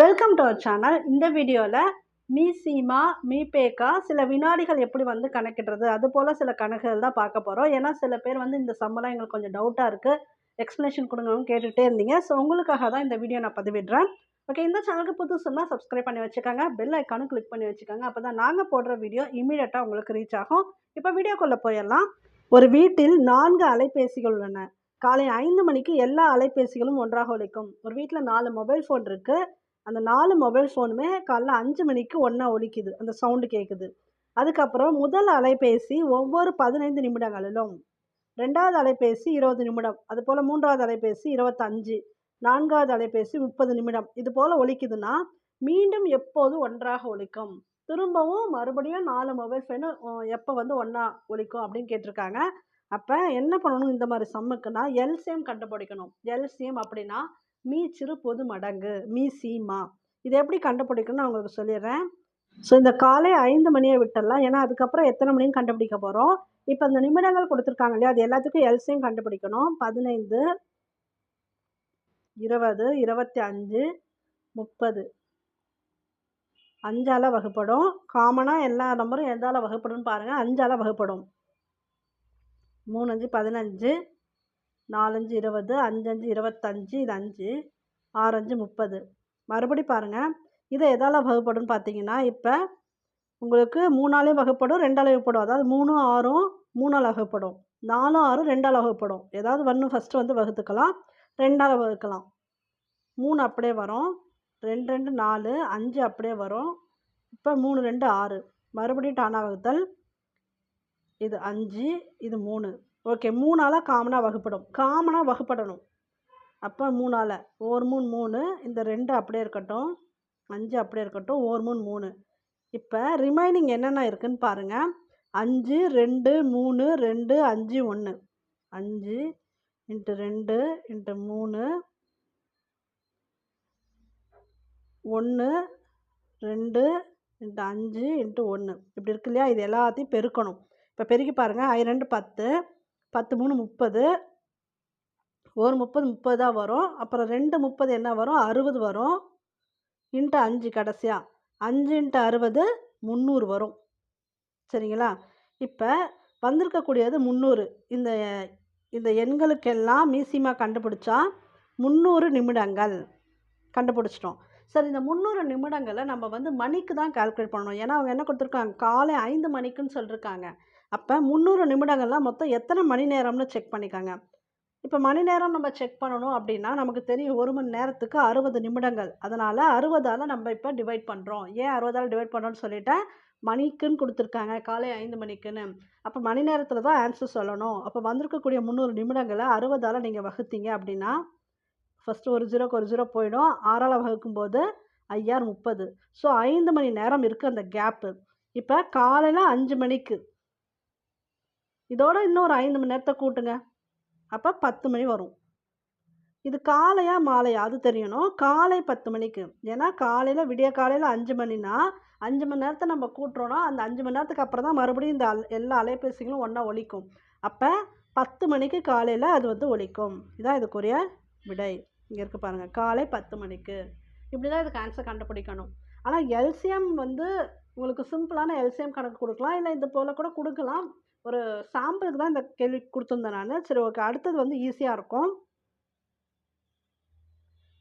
Welcome to our channel. இந்த வீடியோவில் me மீபேக்கா சில வினாடிகள் எப்படி கணக்கிடுறது அது போல் சில கணக்குகள் தான் பார்க்க போகிறோம். ஏன்னா சில பேர் இந்த சம்மெல்லாம் எங்களுக்கு கொஞ்சம் டவுட்டாக இருக்குது, எக்ஸ்ப்ளனேஷன் கொடுங்கன்னு கேட்டுகிட்டே இருந்தீங்க. ஸோ உங்களுக்காக தான் இந்த வீடியோ நான் பதிவிடுறேன். ஓகே, இந்த சேனலுக்கு புதுசுன்னா சப்ஸ்கிரைப் பண்ணி வச்சுக்கோங்க, பெல் ஐக்கானும் கிளிக் பண்ணி வச்சுக்கோங்க. அப்போ தான் நாங்கள் போடுற வீடியோ இமீடியட்டாக உங்களுக்கு ரீச் ஆகும். இப்போ வீடியோக்குள்ளே போயிடலாம். ஒரு வீட்டில் 4 அலைபேசிகள் உள்ளன. காலை 5 மணிக்கு எல்லா அலைபேசிகளும் ஒன்றாக ஒலிக்கும். ஒரு வீட்டில் 4 மொபைல் ஃபோன் இருக்குது. அந்த 4 மொபைல் ஃபோனுமே காலைல 5 மணிக்கு ஒன்றா ஒலிக்குது, அந்த சவுண்டு கேட்குது. அதுக்கப்புறம் முதல் அலைபேசி ஒவ்வொரு 15 நிமிடங்களிலும், 2வது அலைபேசி 20 நிமிடம், அதுபோல் 3வது அலைபேசி 25, 4வது அலைபேசி 30 நிமிடம், இது போல் ஒலிக்குதுன்னா மீண்டும் எப்போது ஒன்றாக ஒலிக்கும்? திரும்பவும் மறுபடியும் 4 மொபைல் ஃபோனு எப்போ ஒன்றா ஒலிக்கும் அப்படின்னு கேட்டிருக்காங்க. அப்போ என்ன பண்ணணும்? இந்த மாதிரி சம்முக்குன்னா எல்சிஎம் கண்டுபிடிக்கணும். எல்சிஎம் அப்படின்னா மீச்சிறு பொது மடங்கு, மீ. இதை எப்படி கண்டுபிடிக்கணும்னு நான் உங்களுக்கு சொல்லிடுறேன். ஸோ இந்த காலை 5 மணியை விட்டுடலாம், ஏன்னா அதுக்கப்புறம் எத்தனை மணின்னு கண்டுபிடிக்க போகிறோம். இப்போ இந்த நிமிடங்கள் கொடுத்துருக்காங்க இல்லையா, அது எல்லாத்துக்கும் எல்சிஎம் கண்டுபிடிக்கணும். 15, 20, 25, 30, 5ஆல் வகுப்படும். காமனாக எல்லா நம்பரும் எதால் வகுப்படும்னு பாருங்கள். 5ஆல் வகுப்படும். 3 5 15, 4 5 20, 5 5 25, இது 5, 6 5 30. மறுபடி பாருங்கள், இதை எதால் வகுப்படும்னு பார்த்தீங்கன்னா, இப்போ உங்களுக்கு 3ஆலையும் வகுப்படும், 2ஆலையும் வகுப்படும். அதாவது 3 6 3ஆல் வகுப்படும், 4 6 2ஆல் வகுப்படும். ஏதாவது ஒன்று ஃபஸ்ட்டு வகுத்துக்கலாம், 2ஆல் வகுக்கலாம். 3 அப்படியே வரும், 2 2 4, 5 அப்படியே வரும். இப்போ 3 2 6, மறுபடியும் டானா வகுத்தல். இது 5, இது 3. ஓகே, 3ஆல் காமனாக வகுப்படும், காமனாக வகுப்படணும். அப்போ 3ஆல் 1 3 3, இந்த 2 அப்படியே இருக்கட்டும், 5 அப்படியே இருக்கட்டும், 1 3 3. இப்போ ரிமைனிங் என்னென்ன இருக்குதுன்னு பாருங்கள். 5 2 3 2 5 1, 5 × 2 × 3, 1 2 × 5 × 1, இப்படி இருக்கு இல்லையா? இது எல்லாத்தையும் பெருக்கணும். இப்போ பெருக்கி பாருங்கள். 2 10, 10 3 30, 1 30 30 தான் வரும். அப்புறம் 2 30 என்ன வரும்? 60 வரும். × 5 கடைசியாக 5 × 60 300 வரும். சரிங்களா? இப்போ வந்திருக்கக்கூடியது 300. இந்த இந்த எண்களுக்கெல்லாம் மீசிமா கண்டுபிடிச்சா 300 நிமிடங்கள் கண்டுபிடிச்சிட்டோம். சரி, இந்த 300 நிமிடங்களை நம்ம மணிக்கு தான் கால்குலேட் பண்ணணும். ஏன்னா அவங்க என்ன கொடுத்துருக்காங்க? காலை 5 மணிக்குன்னு சொல்லியிருக்காங்க. அப்போ 300 நிமிடங்கள்லாம் மொத்தம் எத்தனை மணி நேரம்னு செக் பண்ணிக்காங்க. இப்போ மணி நேரம் நம்ம செக் பண்ணணும் அப்படின்னா நமக்கு தெரியும், 1 மணி நேரத்துக்கு 60 நிமிடங்கள். அதனால் 60ஆல் நம்ம இப்போ டிவைட் பண்ணுறோம். ஏன் 60ஆல் டிவைட் பண்ணுறோன்னு சொல்லிட்டேன், மணிக்குன்னு கொடுத்துருக்காங்க, காலை 5 மணிக்குன்னு. அப்போ மணி நேரத்தில் தான் ஆன்சர் சொல்லணும். அப்போ வந்திருக்கக்கூடிய 300 நிமிடங்களை 60ஆல் நீங்கள் வகுத்தீங்க அப்படின்னா, ஃபஸ்ட்டு ஒரு 0க்கு ஒரு 0 போயிடும். 6ஆல் வகுக்கும்போது 5 6 30. ஸோ 5 மணி நேரம் இருக்குது அந்த கேப்பு. இப்போ காலையில் 5 மணிக்கு இதோட இன்னொரு 5 மணி நேரத்தை கூட்டுங்க, அப்போ 10 மணி வரும். இது காலையா மாலையா அது தெரியணும். காலை 10 மணிக்கு. ஏன்னா காலையில் விடிய காலையில் 5 மணினா 5 மணி நேரத்தை நம்ம கூட்டுறோன்னா அந்த 5 மணி நேரத்துக்கு அப்புறம் தான் மறுபடியும் இந்த எல்லா அலைபேசிகளும் ஒன்றா ஒலிக்கும். அப்போ 10 மணிக்கு காலையில் அது ஒலிக்கும். இதான் இதுக்குரிய விடை. இங்கே இருக்குது பாருங்கள், காலை 10 மணிக்கு. இப்படி தான் இதுக்கு ஆன்சர் கண்டுபிடிக்கணும். ஆனால் எல்சிஎம் உங்களுக்கு சிம்பிளான எல்சிஎம் கணக்கு கொடுக்கலாம், இல்லை இது போல் கூட கொடுக்கலாம். ஒரு சாம்பிளுக்கு தான் இந்த கேள்வி கொடுத்துருந்தேன் நான். சரி, ஓகே. அடுத்தது ஈஸியாக இருக்கும்.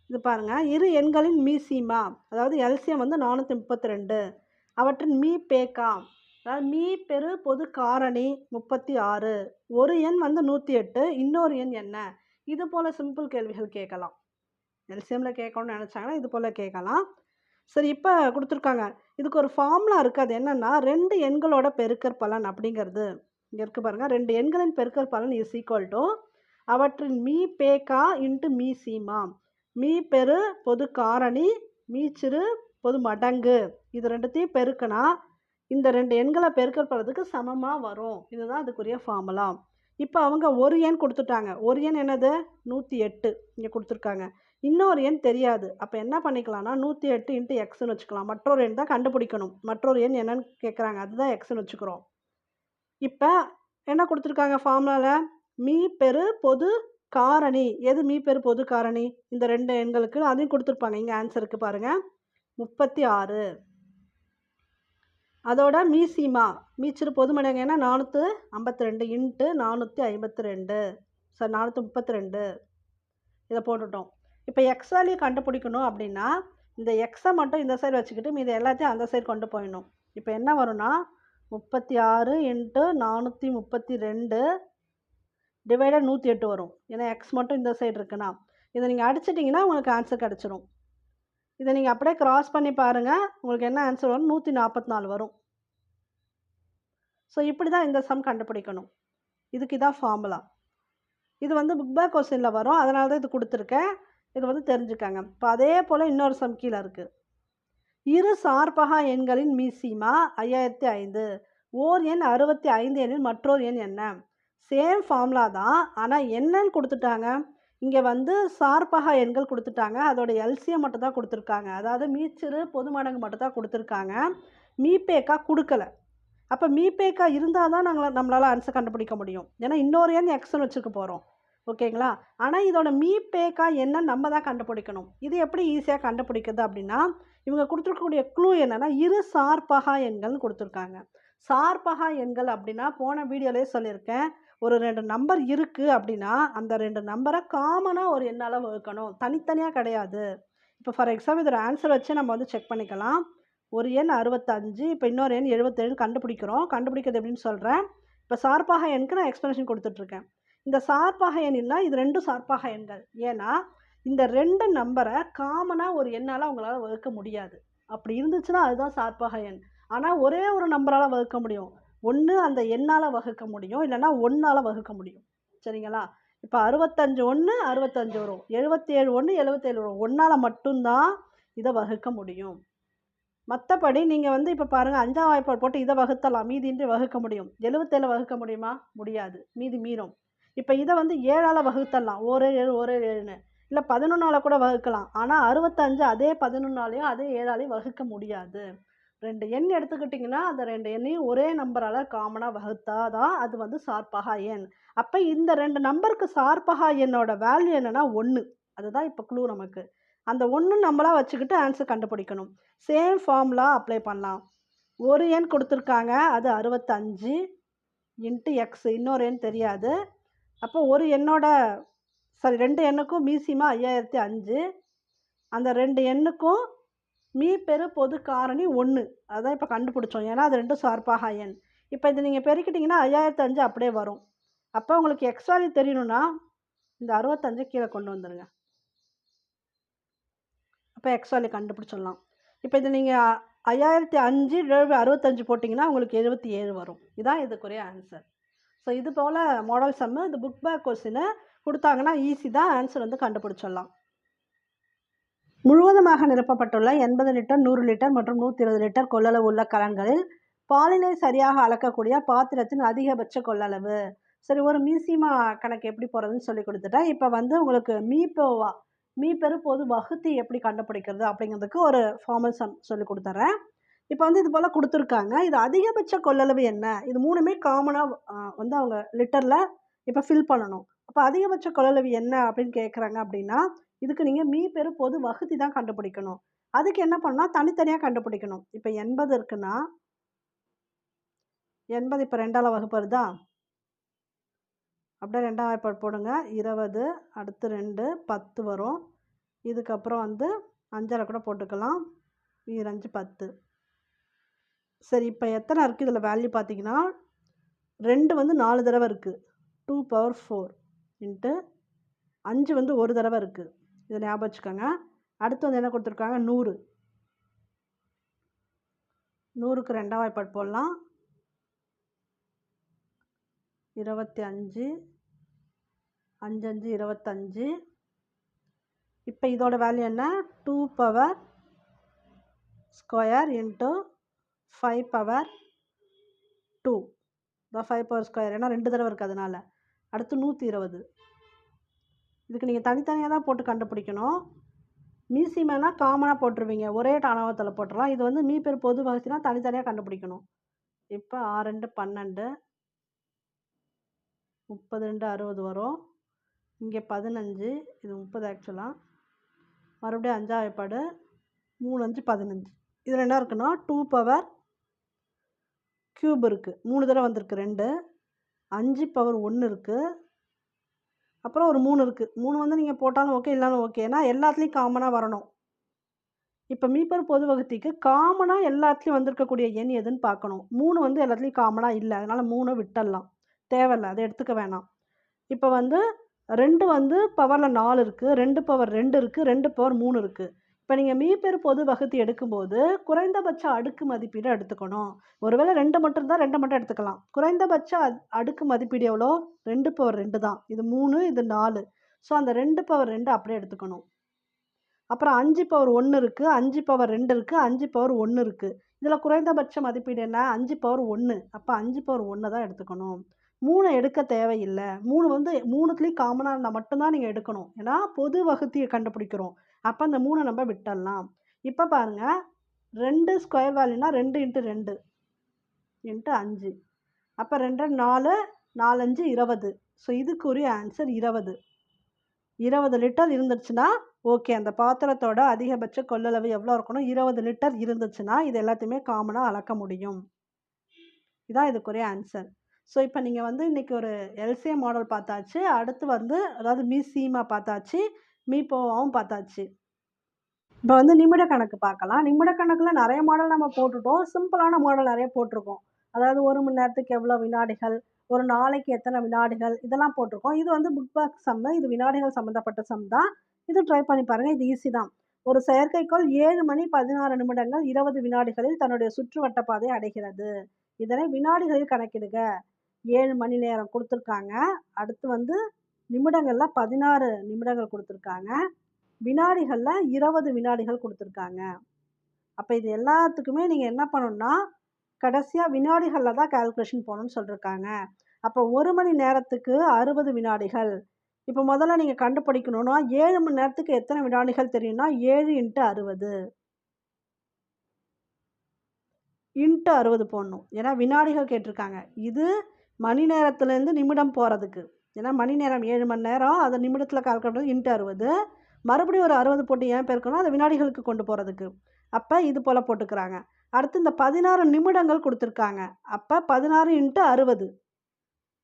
இது பாருங்கள், இரு எண்களின் மீசிமா, அதாவது எல்சிஎம் 432, அவற்றின் மீபேக்கா, அதாவது மீ பெரு பொது காரணி 36, ஒரு எண் 108, இன்னொரு எண் என்ன? இது போல் சிம்பிள் கேள்விகள் கேட்கலாம். எல்சிஎம்மில் கேட்கணும்னு நினச்சாங்கன்னா இது போல் கேட்கலாம். சரி, இப்போ கொடுத்துருக்காங்க, இதுக்கு ஒரு ஃபார்முலா இருக்குது. அது என்னென்னா 2 எண்களோட பெருக்கற் பலன் அப்படிங்கிறது. இங்கே இருக்குது பாருங்கள், 2 எண்களின் பெருக்கற் பலன் இஸ் ஈக்குவல் டு அவற்றின் மீபேக்கா இன்ட்டு மீசிமா. மீ பெரு பொது காரணி, மீச்சிறு பொது மடங்கு, இது ரெண்டுத்தையும் பெருக்கினா இந்த 2 எண்களை பெருக்கற் பலத்துக்கு சமமாக வரும். இதுதான் அதுக்குரிய ஃபார்முலா. இப்போ அவங்க ஒரு எண் கொடுத்துட்டாங்க. ஒரு எண் என்னது? 108 இங்கே கொடுத்துருக்காங்க. இன்னொரு எண் தெரியாது. அப்போ என்ன பண்ணிக்கலாம்னா 108 × எக்ஸ்ன்னு வச்சுக்கலாம். மற்றொரு எண் தான் கண்டுபிடிக்கணும். மற்றொரு எண் என்னன்னு கேட்குறாங்க, அதுதான் எக்ஸ்ன்னு வச்சுக்கிறோம். இப்போ என்ன கொடுத்துருக்காங்க ஃபார்முலாவில்? மீ பெரு பொது காரணி எது மீப்பெரு பொது காரணி? இந்த 2 எண்களுக்கு அதையும் குடுத்துருப்பாங்க. இங்க ஆன்ஸருக்கு பாருங்க. 36. அதோட மீசிமா மீச்சிறு பொது மடங்கு என்ன 452 இன்ட்டு 452. சாரி 432. இத போட்டுட்டோம். இப்ப எக்ஸ் வேல்யூ கண்டுபிடிக்கணும் அப்படின்னா, இந்த எக்ஸ மட்டும் இந்த சைடு வச்சுக்கிட்டு மீதி எல்லாத்தையும் அந்த சைடு கொண்டு போயிடணும். இப்ப என்ன வரும்னா 36 இன்ட்டு 432 டிவைடட் 108 வரும். ஏன்னா எக்ஸ் மட்டும் இந்த சைடு இருக்குன்னா. இத நீங்க அடிச்சிட்டீங்கன்னா உங்களுக்கு ஆன்சர் கிடைச்சிரும். இத நீங்க அப்படியே கிராஸ் பண்ணி பாருங்க. உங்களுக்கு என்ன ஆன்சர் வரும்? 144 வரும். ஸோ இப்படி தான் இந்த சம் கண்டுபிடிக்கணும். இதுக்கு இதான் ஃபார்முலா. இது வந்து புக் பேக் கொஸ்டின்ல வரும். அதனால தான் இது குடுத்துருக்கேன். இது வந்து தெரிஞ்சுக்கங்க. இப்ப அதே போல இன்னொரு சம் கீழ இருக்கு. இரு சார்பகா எண்களின் மீசிமா 5005. ஓர் எண் 65 எனில் மற்றொரு எண் என்ன? சேம் ஃபார்முலா தான். ஆனா என்னன்னு குடுத்துட்டாங்க? இங்க வந்து சார்பகா எண்கள் குடுத்துட்டாங்க. அதோட எல்சிஎம் மட்டும் தான் குடுத்துருக்காங்க. அதாவது மீச்சிறு பொது மடங்கு மட்டும் தான் குடுத்துருக்காங்க. மீபேக்கா குடுக்கல. அப்ப மீபேக்கா இருந்தா தான் நம்மளால ஆன்சர் கண்டுபிடிக்க முடியும். ஏன்னா இன்னொரு எண் எக்ஸ்ன்னு வச்சுக்க போறோம். ஓகேங்களா? ஆனா இதோட மீபேக்கா என்னன்னு நம்ம தான் கண்டுபிடிக்கணும். இது எப்படி ஈஸியா கண்டுபிடிக்கிறது அப்படின்னா, இவங்க குடுத்துருக்கக்கூடிய க்ளூ என்னன்னா, இரு சார்பகா எண்கள்னு குடுத்துருக்காங்க. சார்பகா எண்கள் அப்படின்னா, போன வீடியோலயே சொல்லியிருக்கேன். ஒரு 2 நம்பர் இருக்கு அப்படின்னா, அந்த 2 நம்பர காமனா ஒரு எண்ணால வகுக்கணும். தனித்தனியா கிடையாது. இப்ப ஃபார் எக்ஸாம்பிள் இதோட ஆன்சர் வச்சு நம்ம வந்து செக் பண்ணிக்கலாம். ஒரு எண் 65, இப்ப இன்னொரு எண் 77 கண்டுபிடிக்கிறோம். கண்டுபிடிக்கிறது எப்படின்னு சொல்றேன். இப்ப சார்பகா எண்ணுக்கு நான் எக்ஸ்பிளனேஷன் குடுத்துட்டுருக்கேன். இந்த சார்பகா எண்ணின்னா இது 2 சார்பகா எண்கள். ஏன்னா, இந்த 2 நம்பர காமனா ஒரு எண்ணால உங்களால வகுக்க முடியாது. அப்படி இருந்துச்சுன்னா அதுதான் சார்பகா எண். ஆனா ஒரே ஒரு நம்பரால வகுக்க முடியும். ஒண்ணு அந்த எண்ணால வகுக்க முடியும். இல்லன்னா 1ஆல வகுக்க முடியும். சரிங்களா? இப்ப 65 1 65 வரும். 77 1 77 வரும். 1ஆல மட்டும் தான் இத வகுக்க முடியும். மத்தபடி நீங்க வந்து இப்ப பாருங்க 5ஆம் வாய்ப்பாடு போட்டு இத வகுத்தலாம். மீதியின்றி வகுக்க முடியும். 77 வகுக்க முடியுமா? முடியாது. மீதி மீறும். இப்ப இத வந்து 7ஆல வகுத்தரலாம். ஓர் 7 ஓர் 7ன்னு. இல்ல 11ஆல கூட வகுக்கலாம். ஆனா 65 அதே 11ஆலயும் அதே 7ஆலயும் வகுக்க முடியாது. 2 எண் எடுத்துக்கிட்டீங்கன்னா, அந்த 2 எண்ணையும் ஒரே நம்பரால காமனா வகுத்தா தான் அது வந்து சார்பகா எண். அப்ப இந்த 2 நம்பருக்கு சார்பகா எண்ணோட வேல்யூ என்னன்னா 1. அதுதான் இப்ப க்ளூ நமக்கு. அந்த 1 நம்மளா வச்சுக்கிட்டு ஆன்சர் கண்டுபிடிக்கணும். சேம் ஃபார்முலா அப்ளை பண்ணலாம். ஒரு எண் குடுத்துருக்காங்க. அது 65 இன்ட்டு எக்ஸ். இன்னொரு எண் தெரியாது. அப்போ ஒரு எண்ணோட 2 எண்ணுக்கும் மீசிமா 5005. அந்த 2 எண்ணுக்கும் மீப்பெரு பொது காரணி 1. அதான் இப்ப கண்டுபிடிச்சோம். ஏன்னா அது 2 சார்பகா எண். இப்ப இத நீங்க பெருக்கிட்டீங்கன்னா 5005 அப்படியே வரும். அப்ப உங்களுக்கு எக்ஸ் வேல்யூ தெரியணும்னா, இந்த 65 கீழ கொண்டு வந்துருங்க. அப்ப எக்ஸ் வேல்யூ கண்டுபிடிச்சிடலாம். இப்ப இத நீங்க 5005 65 போட்டீங்கன்னா உங்களுக்கு 77 வரும். இதான் இதுக்குரிய ஆன்சர். ஸோ இது போல மாடல் சம்மு இது புக் பேக் கொஸ்டின் குடுத்தாங்கன்னா ஈஸி தான் ஆன்சர் வந்து கண்டுபிடிச்சிடலாம். முழுவதுமாக நிரப்பப்பட்டுள்ள 80 லிட்டர் 100 லிட்டர் மற்றும் 120 லிட்டர் கொள்ளளவு உள்ள கலன்களில் பாலினை சரியாக அளக்கக்கூடிய பாத்திரத்தின் அதிகபட்ச கொள்ளளவு. சரி, ஒரு மீசிமா கணக்கு எப்படி போறதுன்னு சொல்லி கொடுத்துட்டேன். இப்போ வந்து உங்களுக்கு மீப்பெரு பொது வகுத்தி எப்படி கண்டுபிடிக்கிறது அப்படிங்கிறதுக்கு ஒரு ஃபார்மல் சம் சொல்லி கொடுத்துட்றேன். இப்போ வந்து இது போல் கொடுத்துருக்காங்க. இது அதிகபட்ச கொள்ளளவு என்ன? இது மூணுமே காமனாக வந்து அவங்க லிட்டரில் இப்போ ஃபில் பண்ணணும். அப்போ அதிகபட்ச கொள்ளளவு என்ன அப்படின்னு கேட்குறாங்க அப்படின்னா, இதுக்கு நீங்கள் மீப்பெரு பொது வகுத்தி தான் கண்டுபிடிக்கணும். அதுக்கு என்ன பண்ணால் தனித்தனியாக கண்டுபிடிக்கணும். இப்போ 80 இருக்குன்னா 80 இப்போ 2ஆல வகுப்படுதா? அப்படியே 2ஆம் வாய்ப்பாடு போடுங்க. 20 அடுத்து 2 10 வரும். இதுக்கப்புறம் வந்து 5ஆல கூட போட்டுக்கலாம். 5 10. சரி, இப்போ எத்தனை இருக்குது இதில் வேல்யூ பார்த்தீங்கன்னா 2 வந்து 4 தடவை இருக்குது. 2 பவர் 4 இன்ட்டு 5 வந்து ஒரு தடவை இருக்குது. இதை ஞாபகம் வச்சுக்கோங்க. அடுத்து வந்து என்ன கொடுத்துருக்காங்க 100. 100க்கு 2ஆம் வாய்ப்பாடு போடலாம். 25 5 5 25. இப்போ இதோட வேல்யூ என்ன? 2 power square into 5 power 2. 5 power square ஏன்னா 2 தடவை இருக்குது அதனால. அடுத்து 120. இதுக்கு நீங்கள் தனித்தனியாக தான் போட்டு கண்டுபிடிக்கணும். மீசிமானா காமனாக போட்டுருவீங்க. ஒரே டானவத்தில் போட்டுடலாம். இது வந்து மீப்பெரு பொது வகுத்தினா தனித்தனியாக கண்டுபிடிக்கணும். இப்போ 6 2 12 32 60 வரும். இங்கே 15, இது 30 ஆக்சுவலாக. மறுபடியும் 5ஆம் வாய்ப்பாடு 3 5 15. இதில் என்ன இருக்குன்னா 2 பவர் கியூப் இருக்குது, 3 தடவை வந்திருக்கு 2. 5 பவர் 1 இருக்குது, அப்புறம் ஒரு 3 இருக்குது. 3 வந்து நீங்கள் போட்டாலும் ஓகே, இல்லைனாலும் ஓகே. ஏன்னா எல்லாத்துலேயும் காமனாக வரணும். இப்போ மீப்பெரு பொது வகுத்திக்கு காமனாக எல்லாத்துலேயும் வந்திருக்கக்கூடிய எண் எதுன்னு பார்க்கணும். 3 வந்து எல்லாத்துலேயும் காமனாக இல்லை, அதனால் 3 விட்டுடலாம், தேவையில்லை, அதை எடுத்துக்க வேணாம். இப்போ வந்து 2 வந்து பவரில் 4 இருக்குது, 2 பவர் 2 இருக்குது, 2 பவர் 3 இருக்குது. இப்போ நீங்கள் மீப்பெரு பொது வகுத்தி எடுக்கும்போது குறைந்தபட்ச அடுக்கு மதிப்பீடு எடுத்துக்கணும். ஒருவேளை 2 மட்டும் இருந்தால் 2 மட்டும் எடுத்துக்கலாம். குறைந்தபட்ச அடுக்கு மதிப்பீடு எவ்வளோ? 2 பவர் 2 தான். இது 3, இது 4. ஸோ அந்த 2 பவர் 2 அப்படியே எடுத்துக்கணும். அப்புறம் 5 பவர் 1 இருக்குது, 5 பவர் 2 இருக்குது, 5 பவர் 1 இருக்குது. இதில் குறைந்தபட்ச மதிப்பீடு என்ன? 5 பவர் 1. அப்போ 5 பவர் 1 தான் எடுத்துக்கணும். 3 எடுக்க தேவையில்லை. 3 வந்து 3த்துலேயும் காமனாக இருந்தால் மட்டும்தான் நீங்கள் எடுக்கணும். ஏன்னா பொது வகுத்தியை கண்டுபிடிக்கிறோம். அப்போ அந்த 3 நம்ம விட்டுடலாம். இப்போ பாருங்கள், 2 ஸ்கொயர் வேல்யூனா 2 × 2 × 5. அப்போ 2 4, 4 5 20. ஸோ இதுக்குரிய ஆன்சர் 20. 20 லிட்டர் இருந்துச்சுன்னா ஓகே. அந்த பாத்திரத்தோட அதிகபட்ச கொள்ளளவு எவ்வளோ இருக்கணும்? 20 லிட்டர் இருந்துச்சுன்னா இது எல்லாத்தையுமே காமனாக அளக்க முடியும். இதான் இதுக்குரிய ஆன்சர். ஸோ இப்போ நீங்கள் வந்து இன்றைக்கி ஒரு எல்சிஎம் மாடல் பார்த்தாச்சு. அடுத்து வந்து அதாவது மீசீமா பார்த்தாச்சு, மீப்போவாவும் பார்த்தாச்சு. இப்போ வந்து நிமிட கணக்கு பார்க்கலாம். நிமிட கணக்கில் நிறைய மாடல் நம்ம போட்டுட்டோம். சிம்பிளான மாடல் நிறைய போட்டிருக்கோம். அதாவது 1 மணி நேரத்துக்கு எவ்வளோ வினாடிகள், ஒரு நாளைக்கு எத்தனை வினாடிகள், இதெல்லாம் போட்டிருக்கோம். இது வந்து புக் பேக் சம்மு, இது வினாடிகள் சம்மந்தப்பட்ட சம் தான். இது ட்ரை பண்ணி பாருங்கள், இது ஈஸி தான். ஒரு செயற்கைக்கோள் 7 மணி 16 நிமிடங்கள் 20 வினாடிகளில் தன்னுடைய சுற்றுவட்ட பாதையை அடைகிறது. இதனை வினாடிகளில் கணக்கிடுக. 7 மணி நேரம் கொடுத்துருக்காங்க. அடுத்து வந்து நிமிடங்களில் 16 நிமிடங்கள் கொடுத்துருக்காங்க. வினாடிகளில் 20 வினாடிகள் கொடுத்துருக்காங்க. அப்போ இது எல்லாத்துக்குமே நீங்கள் என்ன பண்ணணும்னா கடைசியாக வினாடிகளில் தான் கால்குலேஷன் போகணும்னு சொல்லியிருக்காங்க. அப்போ 1 மணி நேரத்துக்கு 60 வினாடிகள். இப்போ முதல்ல நீங்கள் கண்டுபிடிக்கணும்னா 7 மணி நேரத்துக்கு எத்தனை வினாடிகள் தெரியும்னா 7 × 60 × 60 போடணும். ஏன்னா வினாடிகள் கேட்டிருக்காங்க. இது மணி நேரத்துலேருந்து நிமிடம் போகிறதுக்கு. ஏன்னா மணி நேரம் 7 மணி நேரம், அதை நிமிடத்தில் கால்குலேட் பண்ணி × 60. மறுபடியும் ஒரு 60 போட்டு ஏன் பெருக்கணும்? அதை வினாடிகளுக்கு கொண்டு போகிறதுக்கு. அப்போ இது போல் போட்டுக்கிறாங்க. அடுத்து இந்த 16 நிமிடங்கள் கொடுத்துருக்காங்க. அப்போ 16 × 60.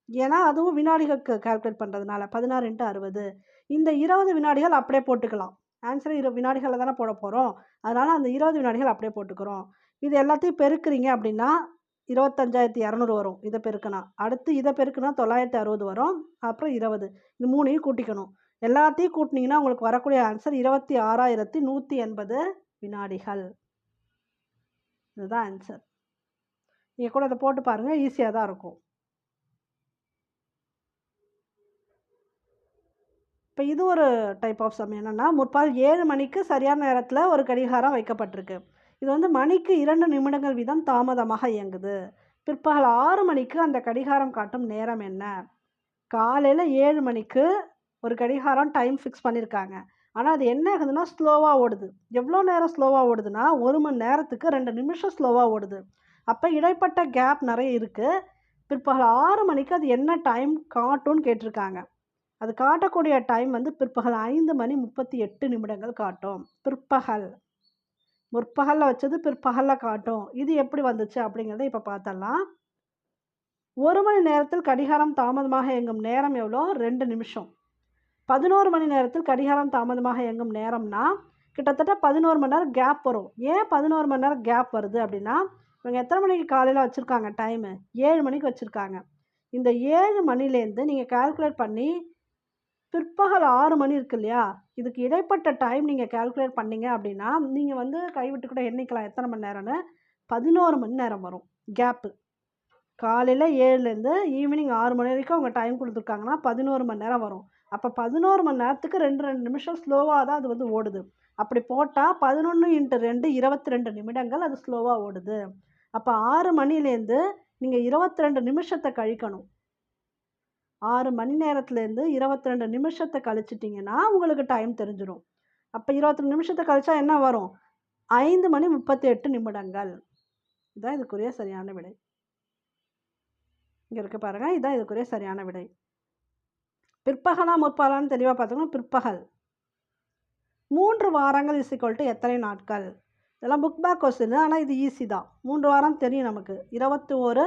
ஏன்னா அதுவும் வினாடிகளுக்கு கால்குலேட் பண்ணுறதுனால 16 × 60. இந்த 20 வினாடிகள் அப்படியே போட்டுக்கலாம். ஆன்சர் 20 வினாடிகளில் தானே போட போகிறோம். அதனால் அந்த 20 வினாடிகள் அப்படியே போட்டுக்கிறோம். இது எல்லாத்தையும் பெருக்குறீங்க அப்படின்னா 25,200 வரும். இதை பெருக்கினா. அடுத்து இதை பெருக்குனா 960 வரும். அப்புறம் 20. இது 3ஐயும் கூட்டிக்கணும். எல்லாத்தையும் கூட்டினீங்கன்னா உங்களுக்கு வரக்கூடிய ஆன்சர் 26,180 வினாடிகள். இதுதான் ஆன்சர். நீங்கள் கூட இதை போட்டு பாருங்கள், ஈஸியாக தான் இருக்கும். இப்போ இது ஒரு டைப் ஆஃப் சம். என்னென்னா முற்பால் 7 மணிக்கு சரியான நேரத்தில் ஒரு கடிகாரம் வைக்கப்பட்டிருக்கு. இது வந்து மணிக்கு 2 நிமிடங்கள் வீதம் தாமதமாக இயங்குது. பிற்பகல் 6 மணிக்கு அந்த கடிகாரம் காட்டும் நேரம் என்ன? காலையில் 7 மணிக்கு ஒரு கடிகாரம் டைம் ஃபிக்ஸ் பண்ணியிருக்காங்க. ஆனால் அது என்ன ஆகுதுன்னா ஸ்லோவாக ஓடுது. எவ்வளோ நேரம் ஸ்லோவாக ஓடுதுன்னா 1 மணி நேரத்துக்கு 2 நிமிஷம் ஸ்லோவாக ஓடுது. அப்போ இடைப்பட்ட கேப் நிறைய இருக்குது. பிற்பகல் 6 மணிக்கு அது என்ன டைம் காட்டும்னு கேட்டிருக்காங்க. அது காட்டக்கூடிய டைம் வந்து பிற்பகல் 5 மணி 38 நிமிடங்கள் காட்டும். பிற்பகல், முற்பகலில் வச்சது பிற்பகலில் காட்டும். இது எப்படி வந்துச்சு அப்படிங்கிறத இப்போ பார்த்தலாம். 1 மணி நேரத்தில் கடிகாரம் தாமதமாக இயங்கும் நேரம் எவ்வளோ? 2 நிமிஷம். 11 மணி நேரத்தில் கடிகாரம் தாமதமாக இயங்கும் நேரம்னா கிட்டத்தட்ட 11 மணி நேரம் கேப் வரும். ஏன் 11 மணி நேரம் கேப் வருது அப்படின்னா இவங்க எத்தனை மணிக்கு காலையில் வச்சுருக்காங்க டைமு? 7 மணிக்கு வச்சுருக்காங்க. இந்த 7 மணிலேருந்து நீங்கள் கால்குலேட் பண்ணி பிற்பகல் 6 மணி இருக்கு இல்லையா, இதுக்கு இடைப்பட்ட டைம் நீங்கள் கால்குலேட் பண்ணிங்க அப்படின்னா நீங்கள் வந்து கைவிட்டு கூட எண்ணிக்கலாம் எத்தனை மணி நேரம்னு. 11 மணி நேரம் வரும் கேப்பு. காலையில் 7லேருந்து ஈவினிங் 6 மணி வரைக்கும் அவங்க டைம் கொடுத்துருக்காங்கன்னா 11 மணி நேரம் வரும். அப்போ 11 மணி நேரத்துக்கு 2 நிமிஷம் ஸ்லோவாக தான் அது வந்து ஓடுது. அப்படி போட்டால் 11 × 2 22 நிமிடங்கள் அது ஸ்லோவாக ஓடுது. அப்போ 6 மணிலேருந்து நீங்கள் 22 நிமிஷத்தை கழிக்கணும். 6 மணி நேரத்துலேருந்து 22 நிமிஷத்தை கழிச்சிட்டிங்கன்னா உங்களுக்கு டைம் தெரிஞ்சிடும். அப்போ 22 நிமிஷத்தை கழிச்சா என்ன வரும்? 5 மணி 38 நிமிடங்கள். இதுதான் இதுக்குரிய சரியான விடை. இங்கே இருக்க பாருங்கள், இதுதான் இதுக்குரிய சரியான விடை. பிற்பகலா முற்பகலான்னு தெளிவாக பார்த்துக்கணும். பிற்பகல். 3 வாரங்கள் எத்தனை நாட்கள்? இதெல்லாம் புக் பேக் கொஸ்டின். ஆனால் இது ஈஸி தான். 3 வாரம் தெரியும் நமக்கு. 21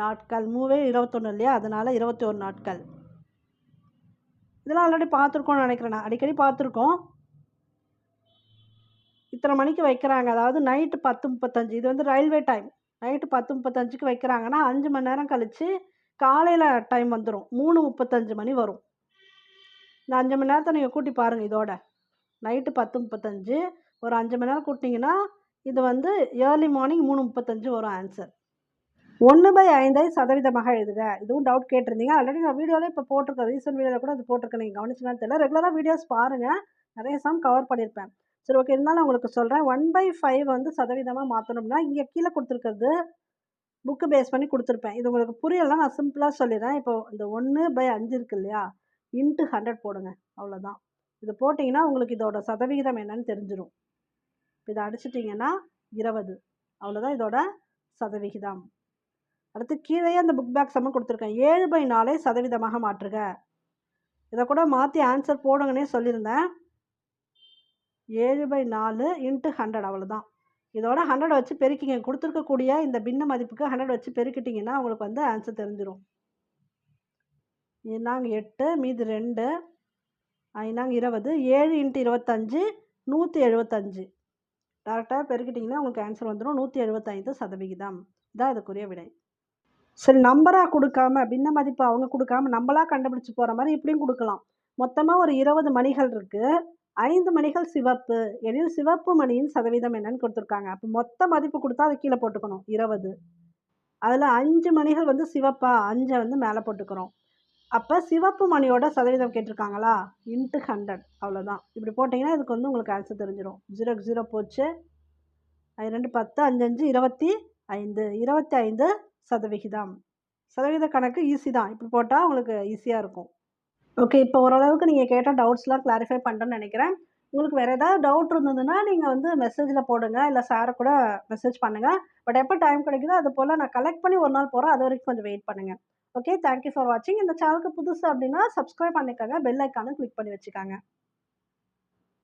நாட்கள். 21 இல்லையா, அதனால் 21 நாட்கள். இதெல்லாம் ஆல்ரெடி பார்த்துருக்கோன்னு நினைக்கிறேன். நான் அடிக்கடி பார்த்துருக்கோம். இத்தனை மணிக்கு வைக்கிறாங்க, அதாவது நைட்டு 10:35. இது வந்து ரயில்வே டைம். நைட்டு 10:35க்கு வைக்கிறாங்கன்னா 5 மணி நேரம் கழித்து காலையில் டைம் வந்துடும். 3:35 மணி வரும். இந்த 5 மணி நேரத்தை நீங்கள் கூட்டி பாருங்கள். இதோட நைட்டு 10:35 ஒரு 5 மணி நேரம் கூட்டிங்கன்னா இது வந்து ஏர்லி மார்னிங் 3:35 வரும் ஆன்சர். 1/5 சதவீதமாக எழுதுக. இதுவும் டவுட் கேட்டிருந்தீங்க. ஆல்ரெடி நான் வீடியோவில் இப்போ போட்டிருக்கேன். ரீசெண்ட் வீடியோவில் கூட அது போட்டிருக்கேன். நீங்கள் கவனிச்சுனாலும் தெரியல. ரெகுலராக வீடியோஸ் பாருங்கள். நிறைய சம் கவர் பண்ணியிருப்பேன். சரி, ஓகே. இருந்தாலும் உங்களுக்கு சொல்கிறேன். 1/5 வந்து சதவீதமாக மாற்றணும்னா இங்கே கீழே கொடுத்துருக்கிறது புக்கு பேஸ் பண்ணி கொடுத்துருப்பேன். இது உங்களுக்கு புரியலைன்னா நான் சிம்பிளாக சொல்லிடுறேன். இப்போ இந்த 1/5 இருக்கு இல்லையா, இன்ட்டு 100 போடுங்க. அவ்வளோதான். இது போட்டிங்கன்னா உங்களுக்கு இதோட சதவிகிதம் என்னன்னு தெரிஞ்சிடும். இதை அடிச்சிட்டிங்கன்னா 20. அவ்வளோதான் இதோட சதவிகிதம். அடுத்து கீழே அந்த புக் பேக் சம்ம கொடுத்துருக்கேன். 7/4 சதவீதமாக மாற்றுக. இதை கூட மாற்றி ஆன்சர் போடுங்கன்னே சொல்லியிருந்தேன். 7/4 இன்ட்டு 100. அவ்வளோதான். இதோட 100 வச்சு பெருக்கிங்க. கொடுத்துருக்கக்கூடிய இந்த பின்ன மதிப்புக்கு 100 வச்சு பெருக்கிட்டிங்கன்னா உங்களுக்கு வந்து ஆன்சர் தெரிஞ்சிடும். நாங்க 8, மீது 2, 20. 7 இன்ட்டு 25 175. டேரெக்டாக பெருக்கிட்டிங்கன்னா உங்களுக்கு ஆன்சர் வந்துடும். 175 சதவிகிதம். இதான் இதுக்குரிய விடை. சரி, நம்பராக கொடுக்காம பின்ன மதிப்பு அவங்க கொடுக்காம நம்மளா கண்டுபிடிச்சி போகிற மாதிரி இப்படியும் கொடுக்கலாம். மொத்தமாக ஒரு 20 மணிகள் இருக்குது. 5 மணிகள் சிவப்பு எனில் சிவப்பு மணியின் சதவீதம் என்னன்னு கொடுத்துருக்காங்க. அப்போ மொத்த மதிப்பு கொடுத்தா அதை கீழே போட்டுக்கணும் 20. அதில் 5 மணிகள் வந்து சிவப்பா, 5 வந்து மேலே போட்டுக்கிறோம். அப்போ சிவப்பு மணியோட சதவீதம் கேட்டிருக்காங்களா, இன்ட்டு 100. அவ்வளோதான். இப்படி போட்டிங்கன்னா இதுக்கு வந்து உங்களுக்கு ஆன்சர் தெரிஞ்சிடும். 0க்கு 0 போச்சு. 2 10 5 5 25. 25 சதவிகிதம். சதவீத கணக்கு ஈஸி தான். இப்படி போட்டால் உங்களுக்கு ஈஸியாக இருக்கும். ஓகே, இப்போ ஓரளவுக்கு நீங்கள் கேட்ட டவுட்ஸ்லாம் கிளாரிஃபை பண்ணுறேன்னு நினைக்கிறேன். உங்களுக்கு வேறு ஏதாவது டவுட் இருந்ததுன்னா நீங்கள் வந்து மெசேஜில் போடுங்க, இல்லை சாரை கூட மெசேஜ் பண்ணுங்கள். பட் எப்போ டைம் கிடைக்குதோ அது போல் நான் கலெக்ட் பண்ணி ஒரு நாள் போகிறேன். அது வரைக்கும் கொஞ்சம் வெயிட் பண்ணுங்கள். ஓகே, தேங்க்யூ ஃபார் வாட்சிங். இந்த சேனலுக்கு புதுசு அப்படின்னா சப்ஸ்கிரைப் பண்ணிக்கோங்க. பெல் ஐக்கானும் கிளிக் பண்ணி வச்சுக்காங்க.